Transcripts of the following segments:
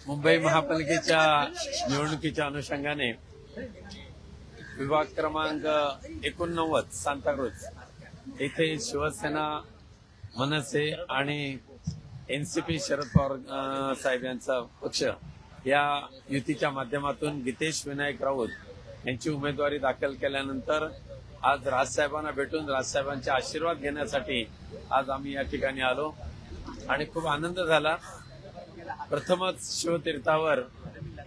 मुंबई महापालिकेच्या निवडणुकीच्या अनुषंगाने विभाग क्रमांक 89 सांताक्रूज येथे शिवसेना, मनसे आणि एनसीपी शरद पवार साहेब यांचा पक्ष या युतीच्या माध्यमातून गीतेश विनायक राऊत यांची उमेदवारी दाखल केल्यानंतर आज राजसाहेबांना भेटून राजसाहेबांचे आशीर्वाद घेण्यासाठी आज आम्ही या ठिकाणी आलो आणि खूप आनंद झाला। प्रथमच शिवतीर्थावर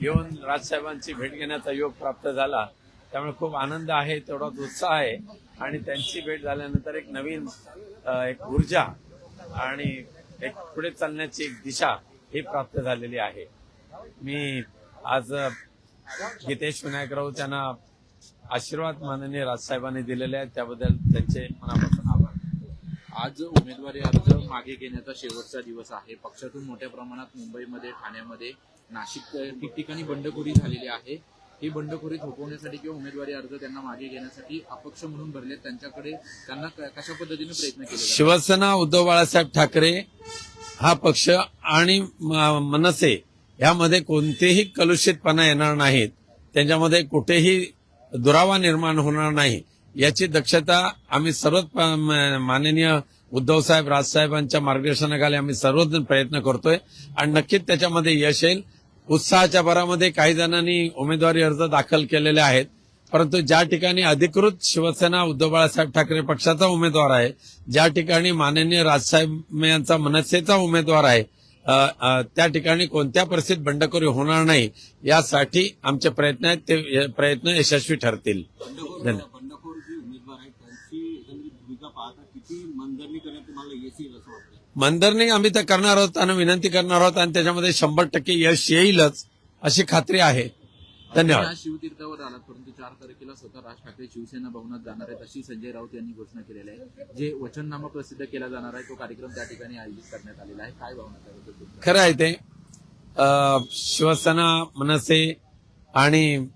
येऊन राजसाहेबांची भेट घेण्याचा योग प्राप्त झाला, त्यामुळे खूप आनंद आहे, तेवढाच उत्साह आहे आणि त्यांची भेट झाल्यानंतर एक नवीन एक ऊर्जा आणि एक पुढे चालण्याची एक दिशा ही प्राप्त झालेली आहे। मी आज गीतेश विनायक राऊत यांना आशीर्वाद माननीय राजसाहेबांनी दिलेले आहेत, त्याबद्दल त्यांचे मनापासून आभार। आज उमेदवारी अर्ज मागे घेण्याचा शेवटचा दिवस आहे। पक्षातून मोठ्या प्रमाणात मुंबईमध्ये, ठाण्यामध्ये, नाशिक ठिकठिकाणी बंडखोरी झालेली आहे। ही बंडखोरी थोपवण्यासाठी किंवा उमेदवारी अर्ज त्यांना मागे घेण्यासाठी अपक्ष म्हणून भरले, त्यांना कशा पद्धतीने प्रयत्न केले? शिवसेना, उद्धव बाळासाहेब ठाकरे हा पक्ष आणि मनसे यामध्ये कोणतेही कलुषितपणा येणार नाहीत, त्यांच्यामध्ये कुठेही दुरावा निर्माण होणार नाही याची दक्षता आम्ही सर्वच माननीय उद्धवसाहेब, राजसाहेबांच्या मार्गदर्शनाखाली आम्ही सर्वजण प्रयत्न करतोय आणि नक्कीच त्याच्यामध्ये यश येईल। उत्साहाच्या भरामध्ये काही जणांनी उमेदवारी अर्ज दाखल केलेले आहेत, परंतु ज्या ठिकाणी अधिकृत शिवसेना, उद्धव बाळासाहेब ठाकरे पक्षाचा उमेदवार आहे, ज्या ठिकाणी माननीय राजसाहेब यांचा मनसेचा उमेदवार आहे, त्या ठिकाणी कोणत्या परिस्थितीत बंडखोरी होणार नाही यासाठी आमचे प्रयत्न आहेत, ते प्रयत्न यशस्वी ठरतील। धन्यवाद। मनधरणी आम्ही तर करणार आहोत आणि विनंती करणार आहोत आणि त्याच्यामध्ये 100% यश येईलच अशी खात्री आहे। धन्यवाद। आज शिवतीर्थावर आलात, परंतु 4 तारखेला स्वतः राज ठाकरे शिवसेना भवनात जाणार आहेत अशी संजय राऊत यांनी घोषणा केलेली आहे। जे वचननामा प्रसिद्ध केला जाणार आहे तो कार्यक्रम त्या ठिकाणी आयोजित करण्यात आलेला आहे, काय भावना त्याबद्दल? खरं आहे ते शिवसेना, मनसे आणि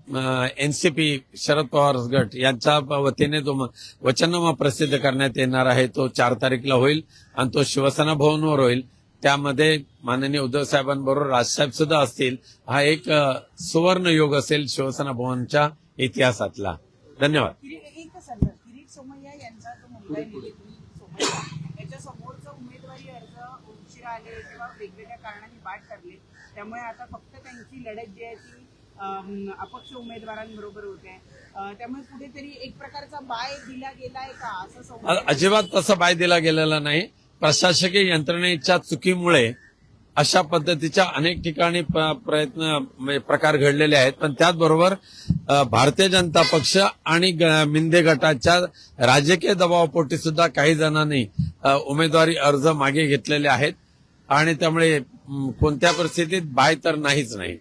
एनसीपी शरद पवार गट यांच्या वतीने जो वचननामा प्रसिद्ध करण्यात येणार आहे तो 4 तारखेला होईल आणि तो शिवसेना भवनवर होईल। त्यामध्ये माननीय उद्धव साहेबांबरोबर राजसाहेब सुद्धा असतील। हा एक सुवर्ण योग असेल शिवसेना भवनच्या इतिहासातला। धन्यवाद। किरीट सोमय्या यांचा जो मुलगा आहे याच्या समोरचा उमेदवारी अर्ज उशिरा आले किंवा वेगवेगळ्या कारणांनी बाद ठरले, त्यामुळे आता फक्त त्यांची लढत जी आहे ती अपक्ष उमेदवारांबरोबर होते, त्यामुळे कुठेतरी एक प्रकारचा बाय दिला गेलाय का असं? अजिबात तसा बाय दिला गेलेला नाही। प्रशासकीय यंत्रणेच्या चुकीमुळे अशा पद्धतीच्या अनेक ठिकाणी प्रकार घडलेले आहेत, पण त्याचबरोबर भारतीय जनता पक्ष आणि मिंदे गटाच्या राजकीय दबावापोटी सुद्धा काही जणांनी उमेदवारी अर्ज मागे घेतलेले आहेत आणि त्यामुळे कोणत्या परिस्थितीत बाय तर नाहीच नाही।